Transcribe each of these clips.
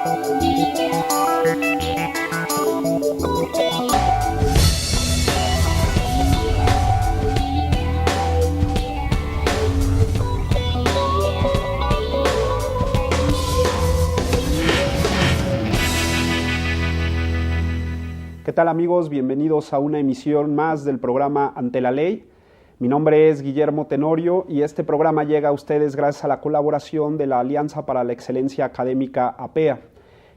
¿Qué tal, amigos? Bienvenidos a una emisión más del programa Ante la Ley. Mi nombre es Guillermo Tenorio y este programa llega a ustedes gracias a la colaboración de la Alianza para la Excelencia Académica APEA.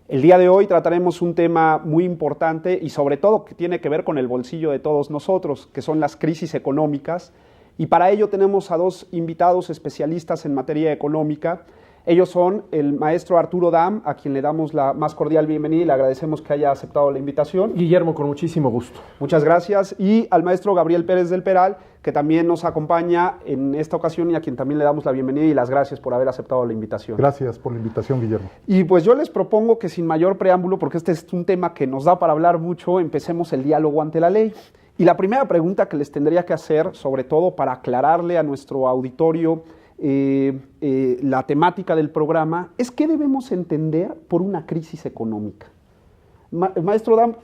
El día de hoy trataremos un tema muy importante y sobre todo que tiene que ver con el bolsillo de todos nosotros, que son las crisis económicas. Y para ello tenemos a dos invitados especialistas en materia económica. Ellos son el maestro Arturo Dam, a quien le damos la más cordial bienvenida y le agradecemos que haya aceptado la invitación. Guillermo, con muchísimo gusto. Muchas gracias. Y al maestro Gabriel Pérez del Peral, que también nos acompaña en esta ocasión y a quien también le damos la bienvenida y las gracias por haber aceptado la invitación. Gracias por la invitación, Guillermo. Y pues yo les propongo que sin mayor preámbulo, porque este es un tema que nos da para hablar mucho, empecemos el diálogo ante la ley. Y la primera pregunta que les tendría que hacer, sobre todo para aclararle a nuestro auditorio la temática del programa, es qué debemos entender por una crisis económica. Maestro Dam.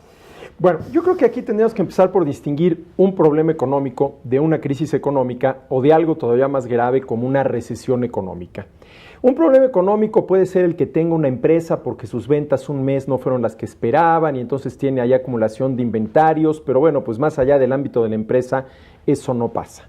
Bueno, yo creo que aquí tendríamos que empezar por distinguir un problema económico de una crisis económica o de algo todavía más grave como una recesión económica. Un problema económico puede ser el que tenga una empresa porque sus ventas un mes no fueron las que esperaban y entonces tiene ahí acumulación de inventarios, pero bueno, pues más allá del ámbito de la empresa, eso no pasa.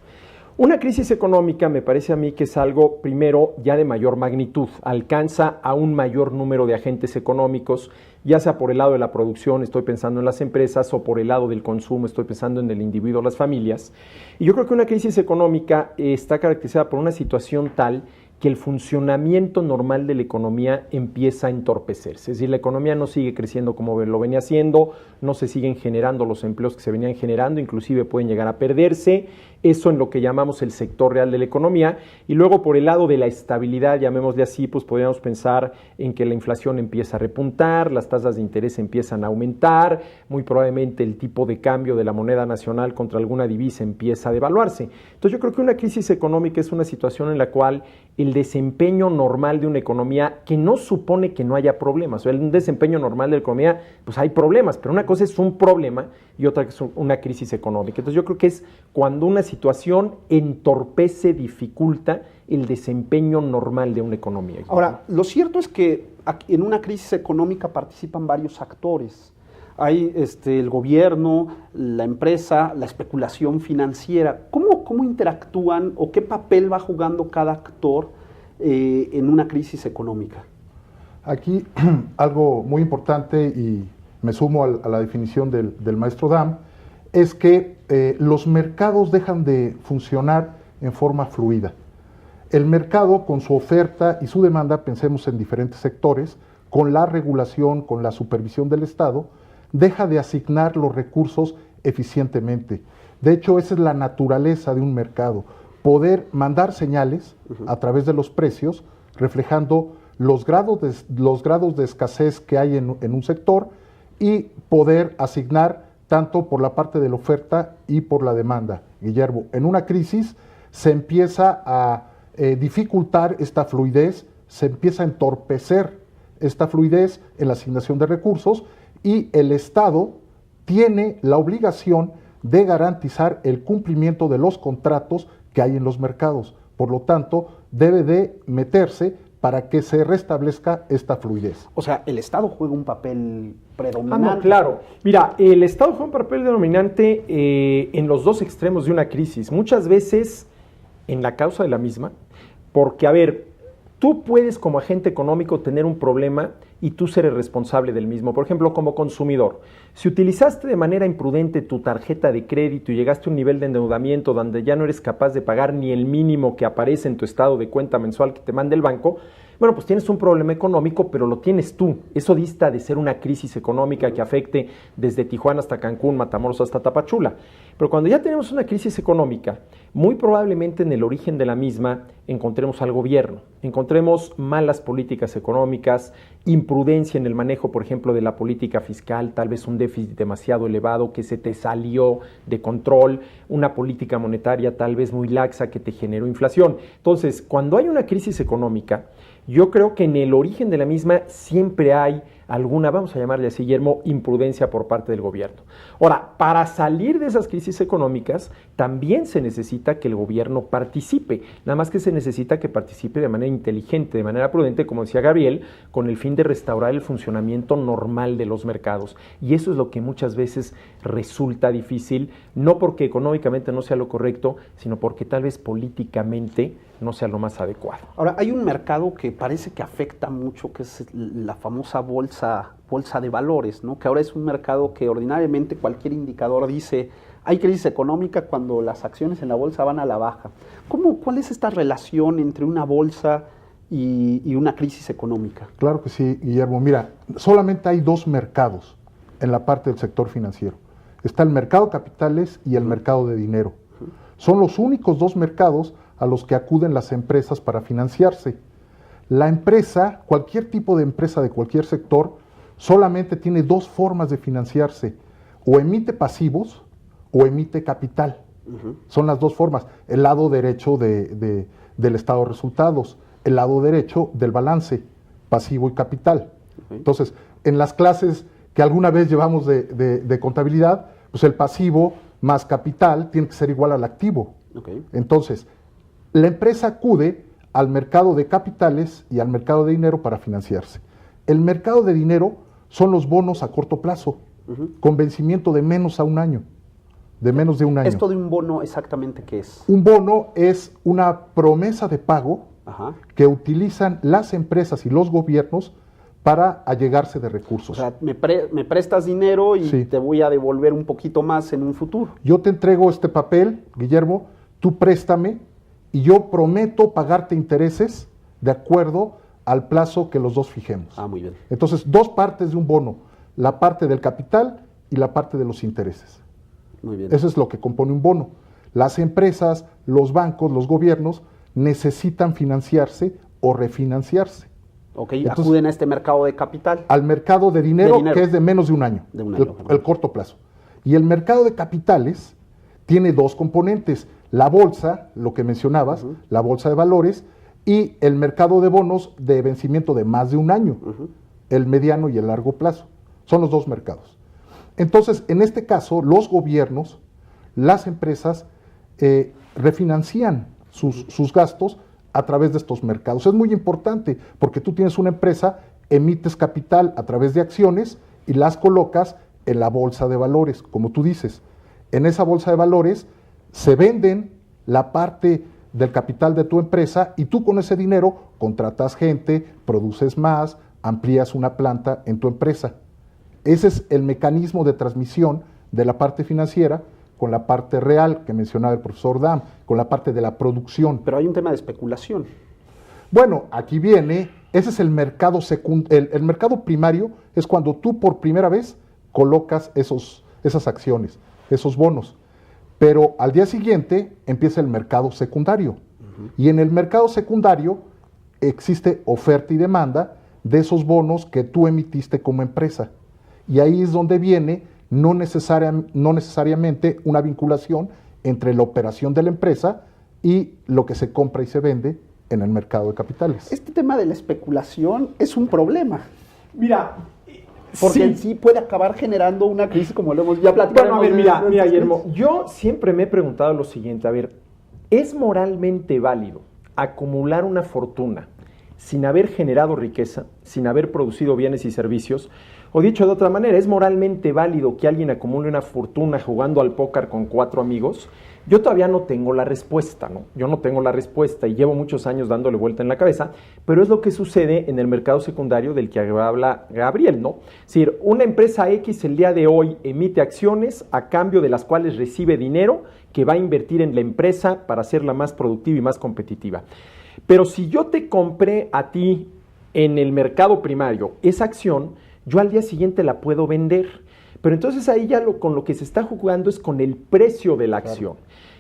Una crisis económica me parece a mí que es algo, primero, ya de mayor magnitud, alcanza a un mayor número de agentes económicos, ya sea por el lado de la producción, estoy pensando en las empresas, o por el lado del consumo, estoy pensando en el individuo, las familias. Y yo creo que una crisis económica está caracterizada por una situación tal que el funcionamiento normal de la economía empieza a entorpecerse. Es decir, la economía no sigue creciendo como lo venía haciendo, no se siguen generando los empleos que se venían generando, inclusive pueden llegar a perderse, eso en lo que llamamos el sector real de la economía, y luego por el lado de la estabilidad, llamémosle así, pues podríamos pensar en que la inflación empieza a repuntar, las tasas de interés empiezan a aumentar, muy probablemente el tipo de cambio de la moneda nacional contra alguna divisa empieza a devaluarse. Entonces yo creo que una crisis económica es una situación en la cual el desempeño normal de una economía, que no supone que no haya problemas, o sea, el desempeño normal de la economía, pues hay problemas, pero una cosa es un problema y otra es una crisis económica. Entonces yo creo que es cuando una situación entorpece, dificulta el desempeño normal de una economía. Ahora, lo cierto es que en una crisis económica participan varios actores. Hay el gobierno, la empresa, la especulación financiera. ¿Cómo interactúan o qué papel va jugando cada actor en una crisis económica? Aquí algo muy importante, y me sumo a la definición del maestro Dam, es que los mercados dejan de funcionar en forma fluida. El mercado, con su oferta y su demanda, pensemos en diferentes sectores, con la regulación, con la supervisión del Estado, deja de asignar los recursos eficientemente. De hecho, esa es la naturaleza de un mercado, poder mandar señales a través de los precios, reflejando los grados de escasez que hay en un sector y poder asignar tanto por la parte de la oferta y por la demanda. Guillermo, en una crisis se empieza a dificultar esta fluidez, se empieza a entorpecer esta fluidez en la asignación de recursos, y el Estado tiene la obligación de garantizar el cumplimiento de los contratos que hay en los mercados. Por lo tanto, debe de meterse para que se restablezca esta fluidez. O sea, el Estado juega un papel predominante. No, claro. Mira, el Estado juega un papel predominante en los dos extremos de una crisis. Muchas veces en la causa de la misma, porque, a ver, tú puedes como agente económico tener un problema y tú ser el responsable del mismo. Por ejemplo, como consumidor, si utilizaste de manera imprudente tu tarjeta de crédito y llegaste a un nivel de endeudamiento donde ya no eres capaz de pagar ni el mínimo que aparece en tu estado de cuenta mensual que te manda el banco, bueno, pues tienes un problema económico, pero lo tienes tú. Eso dista de ser una crisis económica que afecte desde Tijuana hasta Cancún, Matamoros hasta Tapachula. Pero cuando ya tenemos una crisis económica, muy probablemente en el origen de la misma encontremos al gobierno, encontremos malas políticas económicas, imprudencia en el manejo, por ejemplo, de la política fiscal, tal vez un déficit demasiado elevado que se te salió de control, una política monetaria tal vez muy laxa que te generó inflación. Entonces, cuando hay una crisis económica, yo creo que en el origen de la misma siempre hay alguna, vamos a llamarle así, Guillermo, imprudencia por parte del gobierno. Ahora, para salir de esas crisis económicas, también se necesita que el gobierno participe, nada más que se necesita que participe de manera inteligente, de manera prudente, como decía Gabriel, con el fin de restaurar el funcionamiento normal de los mercados. Y eso es lo que muchas veces resulta difícil, no porque económicamente no sea lo correcto, sino porque tal vez políticamente no sea lo más adecuado. Ahora, hay un mercado que parece que afecta mucho, que es la famosa bolsa de valores, ¿no? Que ahora es un mercado que ordinariamente cualquier indicador dice, hay crisis económica cuando las acciones en la bolsa van a la baja. ¿Cuál es esta relación entre una bolsa y una crisis económica? Claro que sí, Guillermo. Mira, solamente hay dos mercados en la parte del sector financiero. Está el mercado de capitales y el mercado de dinero. Son los únicos dos mercados a los que acuden las empresas para financiarse. La empresa, cualquier tipo de empresa de cualquier sector, solamente tiene dos formas de financiarse: o emite pasivos o emite capital. Son las dos formas. El lado derecho del estado de resultados, el lado derecho del balance, pasivo y capital. Entonces, en las clases que alguna vez llevamos de contabilidad, pues el pasivo más capital tiene que ser igual al activo. Entonces, la empresa acude al mercado de capitales y al mercado de dinero para financiarse. El mercado de dinero son los bonos a corto plazo, con vencimiento de menos de un año. ¿Esto de un bono exactamente qué es? Un bono es una promesa de pago que utilizan las empresas y los gobiernos para allegarse de recursos. O sea, me prestas dinero y te voy a devolver un poquito más en un futuro. Yo te entrego este papel, Guillermo, tú préstame y yo prometo pagarte intereses de acuerdo al plazo que los dos fijemos. Muy bien. Entonces, dos partes de un bono, la parte del capital y la parte de los intereses. Muy bien. Eso es lo que compone un bono. Las empresas, los bancos, los gobiernos necesitan financiarse o refinanciarse. Entonces, acuden a este mercado de capital. Al mercado de dinero, que es de menos de un año. El corto plazo. Y el mercado de capitales tiene dos componentes: la bolsa, lo que mencionabas, la bolsa de valores, y el mercado de bonos de vencimiento de más de un año, el mediano y el largo plazo. Son los dos mercados. Entonces, en este caso, los gobiernos, las empresas, refinancian sus gastos a través de estos mercados. Es muy importante porque tú tienes una empresa, emites capital a través de acciones y las colocas en la bolsa de valores, como tú dices. En esa bolsa de valores se venden la parte del capital de tu empresa y tú con ese dinero contratas gente, produces más, amplías una planta en tu empresa. Ese es el mecanismo de transmisión de la parte financiera con la parte real que mencionaba el profesor Dam, con la parte de la producción. Pero hay un tema de especulación. Bueno, aquí viene, ese es el mercado el mercado primario es cuando tú por primera vez colocas esas acciones, esos bonos. Pero al día siguiente empieza el mercado secundario. Y en el mercado secundario existe oferta y demanda de esos bonos que tú emitiste como empresa. Y ahí es donde viene no necesariamente una vinculación entre la operación de la empresa y lo que se compra y se vende en el mercado de capitales. Este tema de la especulación es un problema. Mira, porque en sí puede acabar generando una crisis, como lo hemos ya platicado. Bueno, a ver, mira, Guillermo, yo siempre me he preguntado lo siguiente: a ver, ¿es moralmente válido acumular una fortuna sin haber generado riqueza, sin haber producido bienes y servicios? O dicho de otra manera, ¿es moralmente válido que alguien acumule una fortuna jugando al póker con 4 amigos? Yo todavía no tengo la respuesta, ¿no? Yo no tengo la respuesta y llevo muchos años dándole vuelta en la cabeza, pero es lo que sucede en el mercado secundario del que habla Gabriel, ¿no? Es decir, una empresa X el día de hoy emite acciones a cambio de las cuales recibe dinero que va a invertir en la empresa para hacerla más productiva y más competitiva. Pero si yo te compré a ti en el mercado primario esa acción, yo al día siguiente la puedo vender, Pero entonces ahí ya con lo que se está jugando es con el precio de la acción.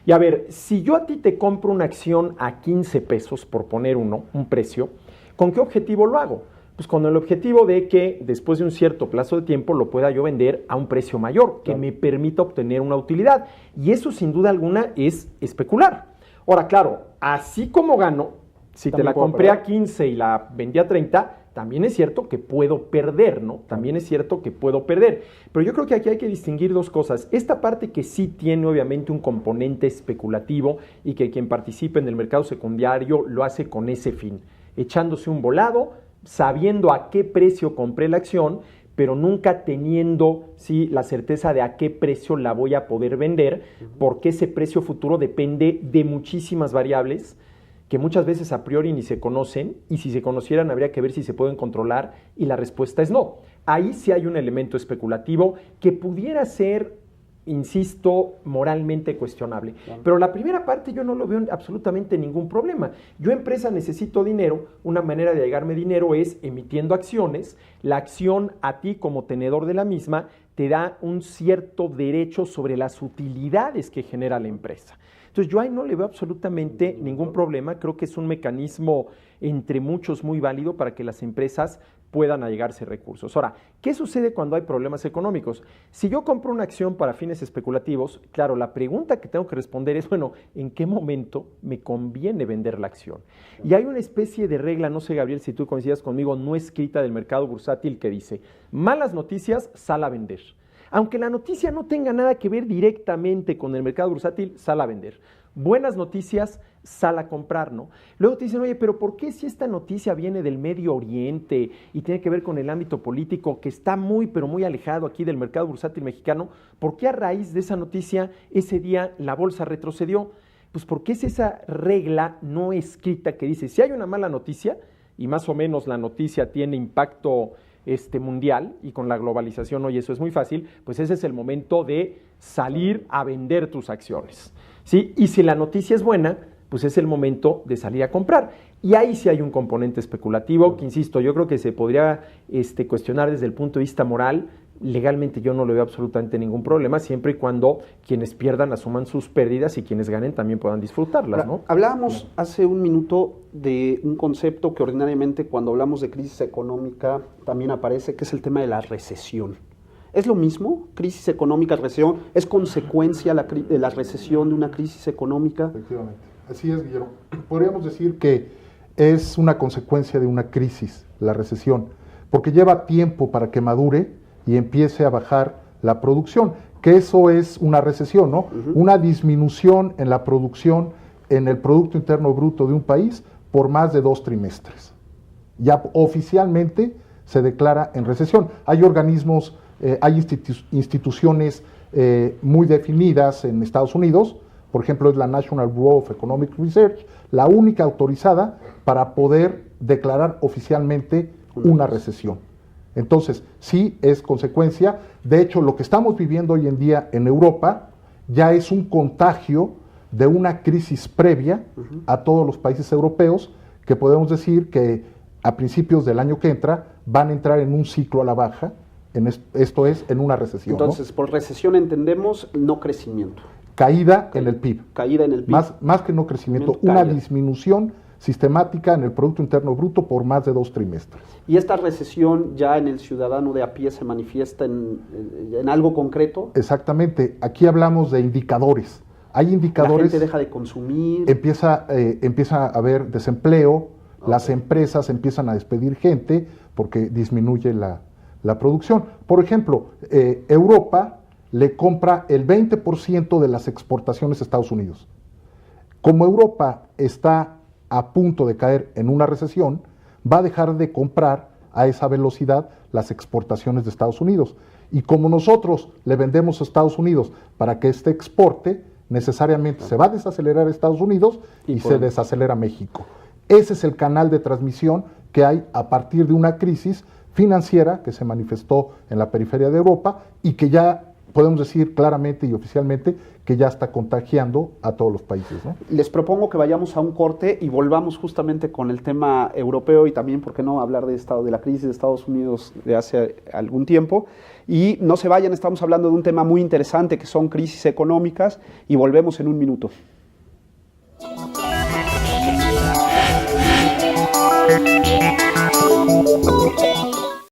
Y a ver, si yo a ti te compro una acción a 15 pesos, por poner un precio, ¿con qué objetivo lo hago? Pues con el objetivo de que después de un cierto plazo de tiempo lo pueda yo vender a un precio mayor, que me permita obtener una utilidad. Y eso sin duda alguna es especular. Ahora, claro, así como gano, si te la compré a 15 y la vendí a 30, también es cierto que puedo perder, ¿no? También es cierto que puedo perder. Pero yo creo que aquí hay que distinguir dos cosas. Esta parte que sí tiene obviamente un componente especulativo y que quien participe en el mercado secundario lo hace con ese fin, echándose un volado, sabiendo a qué precio compré la acción, pero nunca teniendo la certeza de a qué precio la voy a poder vender, porque ese precio futuro depende de muchísimas variables que muchas veces a priori ni se conocen, y si se conocieran habría que ver si se pueden controlar, y la respuesta es no. Ahí sí hay un elemento especulativo que pudiera ser, insisto, moralmente cuestionable. Claro. Pero la primera parte yo no lo veo absolutamente ningún problema. Yo, empresa, necesito dinero. Una manera de llegarme dinero es emitiendo acciones. La acción a ti como tenedor de la misma te da un cierto derecho sobre las utilidades que genera la empresa. Entonces yo ahí no le veo absolutamente ningún problema. Creo que es un mecanismo entre muchos muy válido para que las empresas puedan allegarse recursos. Ahora, ¿qué sucede cuando hay problemas económicos? Si yo compro una acción para fines especulativos, claro, la pregunta que tengo que responder es, bueno, ¿en qué momento me conviene vender la acción? Y hay una especie de regla, no sé, Gabriel, si tú coincidas conmigo, no escrita del mercado bursátil que dice, malas noticias, sal a vender. Aunque la noticia no tenga nada que ver directamente con el mercado bursátil, sal a vender. Buenas noticias, sal a comprar, ¿no? Luego te dicen, oye, pero ¿por qué si esta noticia viene del Medio Oriente y tiene que ver con el ámbito político que está muy, pero muy alejado aquí del mercado bursátil mexicano, ¿por qué a raíz de esa noticia ese día la bolsa retrocedió? Pues porque es esa regla no escrita que dice, si hay una mala noticia, y más o menos la noticia tiene impacto mundial, y con la globalización hoy eso es muy fácil, pues ese es el momento de salir a vender tus acciones, ¿sí? Y si la noticia es buena, pues es el momento de salir a comprar. Y ahí sí hay un componente especulativo que, insisto, yo creo que se podría cuestionar desde el punto de vista moral. Legalmente yo no le veo absolutamente ningún problema, siempre y cuando quienes pierdan asuman sus pérdidas y quienes ganen también puedan disfrutarlas, ¿no? Hablábamos hace un minuto de un concepto que ordinariamente cuando hablamos de crisis económica también aparece, que es el tema de la recesión. ¿Es lo mismo? ¿Crisis económica, recesión? ¿Es consecuencia de la recesión de una crisis económica? Efectivamente. Así es, Guillermo. Podríamos decir que es una consecuencia de una crisis, la recesión, porque lleva tiempo para que madure y empiece a bajar la producción, que eso es una recesión, ¿no? Una disminución en la producción, en el Producto Interno Bruto de un país por más de 2 trimestres. Ya oficialmente se declara en recesión. Hay organismos, hay instituciones muy definidas en Estados Unidos, por ejemplo es la National Bureau of Economic Research, la única autorizada para poder declarar oficialmente una recesión. Entonces, sí es consecuencia. De hecho, lo que estamos viviendo hoy en día en Europa ya es un contagio de una crisis previa a todos los países europeos, que podemos decir que a principios del año que entra van a entrar en un ciclo a la baja, esto es, en una recesión. Entonces, ¿no? Por recesión entendemos no crecimiento. Caída en el PIB. Caída en el PIB. Más que no crecimiento, una disminución sistemática en el Producto Interno Bruto por más de 2 trimestres. ¿Y esta recesión ya en el ciudadano de a pie se manifiesta en algo concreto? Exactamente. Aquí hablamos de indicadores. Hay indicadores. La gente deja de consumir. Empieza a haber desempleo, las empresas empiezan a despedir gente porque disminuye la producción. Por ejemplo, Europa le compra el 20% de las exportaciones a Estados Unidos. Como Europa está a punto de caer en una recesión, va a dejar de comprar a esa velocidad las exportaciones de Estados Unidos. Y como nosotros le vendemos a Estados Unidos para que éste exporte, necesariamente se va a desacelerar Estados Unidos y se desacelera México. Ese es el canal de transmisión que hay a partir de una crisis financiera que se manifestó en la periferia de Europa y que ya podemos decir claramente y oficialmente que ya está contagiando a todos los países, ¿no? Les propongo que vayamos a un corte y volvamos justamente con el tema europeo y también, ¿por qué no?, hablar de la crisis de Estados Unidos de hace algún tiempo. Y no se vayan, estamos hablando de un tema muy interesante que son crisis económicas y volvemos en un minuto.